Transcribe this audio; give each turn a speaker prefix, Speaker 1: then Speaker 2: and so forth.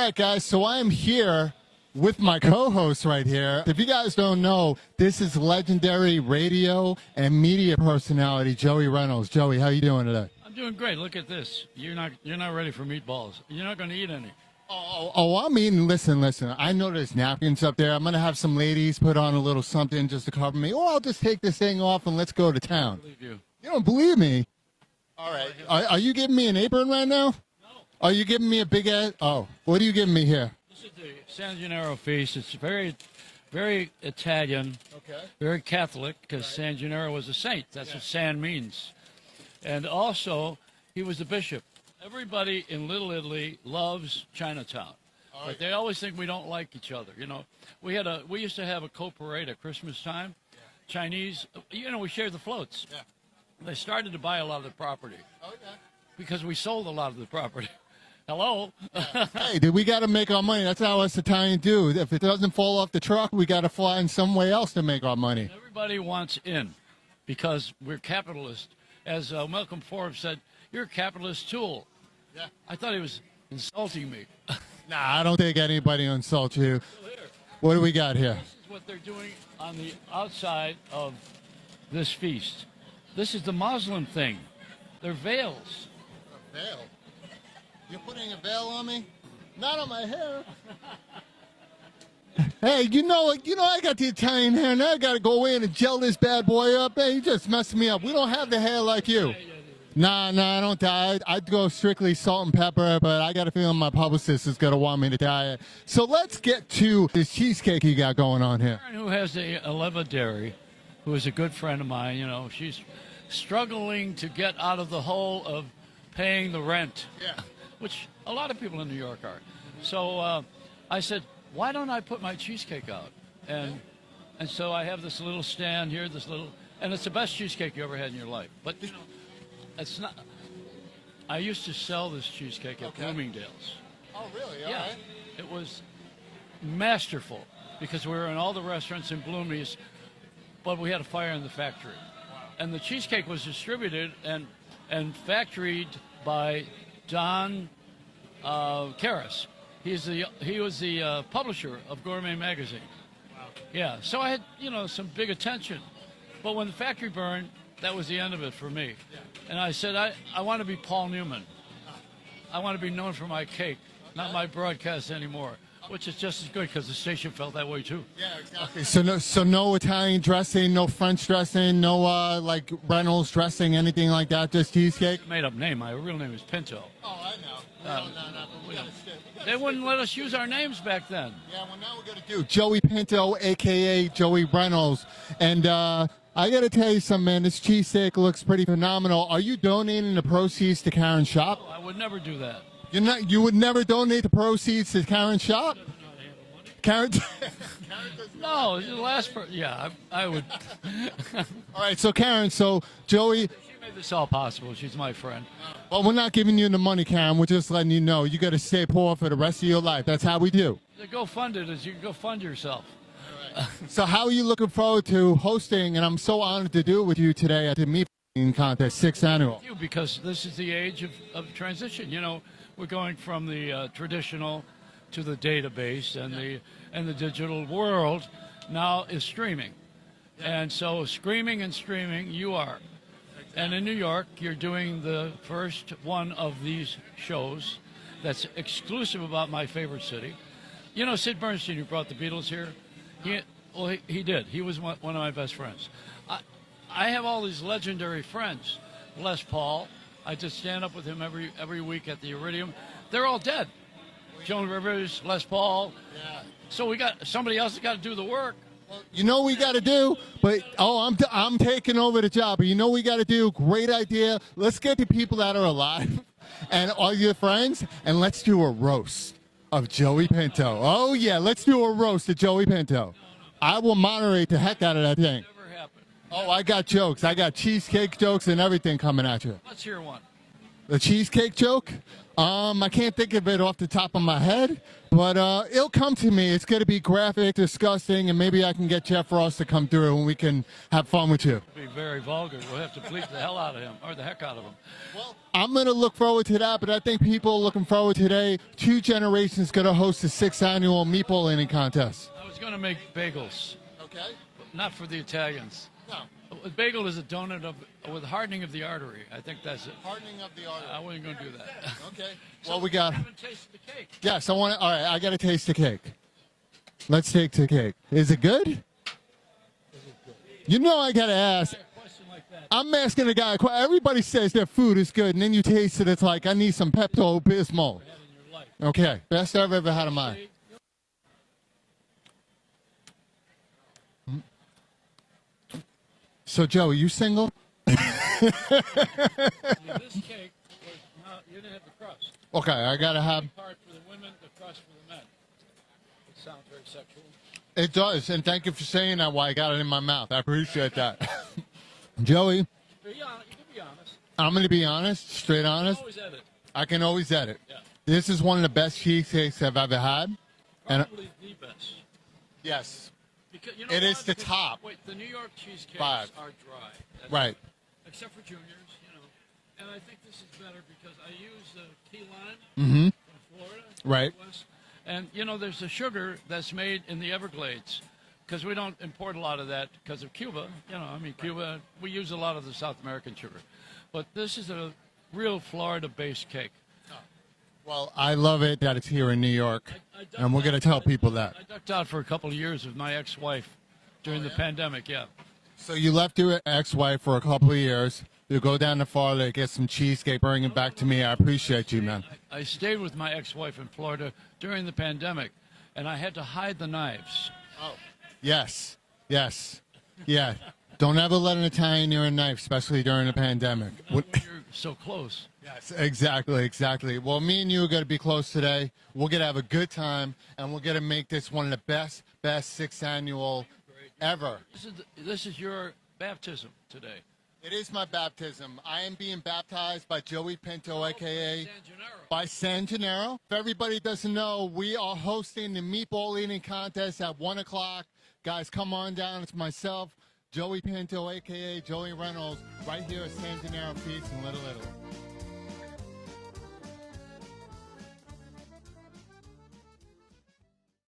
Speaker 1: right, guys, so I am here with my co-host right here. If you guys don't know, this is legendary radio and media personality Joey Reynolds. Joey, how you doing today?
Speaker 2: I'm doing great. Look at this. You're not ready for meatballs. You're not going to eat any.
Speaker 1: I'm eating. Listen. I know there's napkins up there. I'm going to have some ladies put on a little something just to cover me. Or I'll just take this thing off and let's go to town.
Speaker 2: I believe you.
Speaker 1: You don't believe me? All right. Are you giving me an apron right now?
Speaker 2: No.
Speaker 1: Are you giving me a big ass? Oh, what are you giving me here?
Speaker 2: This is the San Gennaro feast. It's very, very Italian, very Catholic, because San Gennaro was a saint. That's what San means. And also, he was the bishop. Everybody in Little Italy loves Chinatown. But they always think we don't like each other. You know, we used to have a co-parade at Christmas time. Chinese, we shared the floats. Yeah. They started to buy a lot of the property because we sold a lot of the property. Hello?
Speaker 1: Hey, dude, we got to make our money. That's how us Italians do. If it doesn't fall off the truck, we got to fly in some way else to make our money.
Speaker 2: Everybody wants in because we're capitalists. As Malcolm Forbes said, you're a capitalist tool. Yeah. I thought he was insulting me.
Speaker 1: Nah, I don't think anybody insults you. What do we got here?
Speaker 2: This is what they're doing on the outside of this feast. This is the Muslim thing. They're veils.
Speaker 1: A veil? You're putting a veil on me? Not on my hair. Hey, you know, I got the Italian hair, and I got to go in and gel this bad boy up. Hey, you just messed me up. We don't have the hair like you. Nah, I don't dye it. I'd go strictly salt and pepper, but I got a feeling my publicist is going to want me to dye it. So let's get to this cheesecake you got going on here.
Speaker 2: Who has a Leva Dairy, who is a good friend of mine. You know, she's struggling to get out of the hole of paying the rent, which a lot of people in New York are. So I said, why don't I put my cheesecake out? And so I have this little stand here, and it's the best cheesecake you ever had in your life. But you know, it's not. I used to sell this cheesecake at Bloomingdale's.
Speaker 1: Oh, really? All
Speaker 2: yeah,
Speaker 1: right.
Speaker 2: It was masterful because we were in all the restaurants in Bloomie's, but we had a fire in the factory. And the cheesecake was distributed and factoried by Don Karras. He was the publisher of Gourmet Magazine. Wow. Yeah, so I had some big attention, but when the factory burned, that was the end of it for me. Yeah. And I said I want to be Paul Newman. I want to be known for my cake, not my broadcast anymore. Which is just as good because the station felt that way too. Yeah,
Speaker 1: exactly. So no Italian dressing, no French dressing, no like Reynolds dressing, anything like that. Just cheesecake.
Speaker 2: Made up name. My real name is Pinto.
Speaker 1: Oh, I know. No.
Speaker 2: They wouldn't let us use our names back then.
Speaker 1: Yeah, well now we're gonna do Joey Pinto, aka Joey Reynolds, and I gotta tell you something, man. This cheesesteak looks pretty phenomenal. Are you donating the proceeds to Karen's shop?
Speaker 2: Oh, I would never do that.
Speaker 1: You would never donate the proceeds to Karen's shop? Karen?
Speaker 2: No, the last person. Yeah, I would.
Speaker 1: All right, so Karen, Joey.
Speaker 2: She made this all possible. She's my friend.
Speaker 1: Well, we're not giving you the money, Karen. We're just letting you know you got to stay poor for the rest of your life. That's how we do.
Speaker 2: The go fund it is you can go fund yourself.
Speaker 1: All right. So how are you looking forward to hosting? And I'm so honored to do it with you today at the Meatball contest, 6th annual.
Speaker 2: Thank you, because this is the age of transition. You know. We're going from the traditional to the database, and the digital world now is streaming. And so streaming, you are. And in New York, you're doing the first one of these shows that's exclusive about my favorite city. You know, Sid Bernstein, who brought the Beatles here, he did. He was one of my best friends. I have all these legendary friends. Les Paul. I just stand up with him every week at the Iridium. They're all dead. Joan Rivers, Les Paul. Yeah. So we got somebody else that's got to do the work.
Speaker 1: Well, you know what we got to do, but I'm taking over the job. But you know what we got to do? Great idea. Let's get the people that are alive and all your friends, and let's do a roast of Joey Pinto. Oh yeah, let's do a roast of Joey Pinto. No. I will moderate the heck out of that thing.
Speaker 2: Never happened.
Speaker 1: Oh, I got jokes. I got cheesecake jokes and everything coming at you.
Speaker 2: Let's hear one.
Speaker 1: The cheesecake joke? I can't think of it off the top of my head, but it'll come to me. It's going to be graphic, disgusting, and maybe I can get Jeff Ross to come through and we can have fun with you.
Speaker 2: It'll be very vulgar. We'll have to bleep the hell out of him, or the heck out of him.
Speaker 1: Well, I'm going to look forward to that, but I think people are looking forward today. 2 Generations going to host the 6th annual Meatball eating contest.
Speaker 2: I was going to make bagels.
Speaker 1: Okay.
Speaker 2: But not for the Italians.
Speaker 1: No.
Speaker 2: A bagel is a donut with hardening of the artery. I think that's it.
Speaker 1: Hardening of the artery.
Speaker 2: I wasn't going to do that.
Speaker 1: Okay. Well, we got.
Speaker 2: I haven't tasted the cake.
Speaker 1: Yes, I want to. All right, I got to taste the cake. Let's take the cake. Is it good? You know, I got to ask.
Speaker 2: A question like that.
Speaker 1: I'm asking a guy. Everybody says their food is good, and then you taste it. It's like I need some Pepto Bismol.
Speaker 2: Had in your life.
Speaker 1: Okay, best I've ever had of mine. So, Joe, are you single?
Speaker 2: This cake was not, you didn't have the crust.
Speaker 1: Okay, I gotta have.
Speaker 2: The part for the women, the crust for the men. It sounds very sexual.
Speaker 1: It does, and thank you for saying that while I got it in my mouth. I appreciate that. Joey,
Speaker 2: Be honest, you can be honest.
Speaker 1: I'm gonna be honest, straight
Speaker 2: You
Speaker 1: honest.
Speaker 2: always edit.
Speaker 1: I can always edit.
Speaker 2: Yeah.
Speaker 1: This is one of the best cheesecakes I've ever had. And
Speaker 2: Probably the best.
Speaker 1: yes,
Speaker 2: Because, you know
Speaker 1: it
Speaker 2: why?
Speaker 1: is the
Speaker 2: Because-
Speaker 1: top.
Speaker 2: Wait, the New York cheesecakes
Speaker 1: 5.
Speaker 2: are dry. That's
Speaker 1: Right.
Speaker 2: Except for juniors, you know. And I think this is better because I use key lime
Speaker 1: Mm-hmm.
Speaker 2: from Florida.
Speaker 1: Right.
Speaker 2: West. And, you know, there's a sugar that's made in the Everglades because we don't import a lot of that because of Cuba. You know, I mean, Cuba, we use a lot of the South American sugar. But this is a real Florida-based cake.
Speaker 1: Well, I love it that it's here in New York,
Speaker 2: I ducked
Speaker 1: and we're
Speaker 2: out-
Speaker 1: gonna tell people that.
Speaker 2: I ducked out for a couple of years with my ex-wife during the pandemic, yeah.
Speaker 1: So you left your ex-wife for a couple of years. You go down to Florida, get some cheesecake, bring it back to me. I appreciate you, man.
Speaker 2: I stayed with my ex-wife in Florida during the pandemic, and I had to hide the knives.
Speaker 1: Oh. Yes. Yes. Yeah. Don't ever let an Italian near a knife, especially during a pandemic.
Speaker 2: Not when you're so close.
Speaker 1: Yes, exactly. Well, me and you are going to be close today. We're going to have a good time, and we're going to make this one of the best 6th annual ever.
Speaker 2: This is your baptism today.
Speaker 1: It is my baptism. I am being baptized by Joey Pinto, a.k.a.
Speaker 2: San Gennaro.
Speaker 1: by San Gennaro. If everybody doesn't know, we are hosting the Meatball eating contest at 1 o'clock. Guys, come on down. It's myself, Joey Pinto, a.k.a. Joey Reynolds, right here at San Gennaro Feast in Little Italy.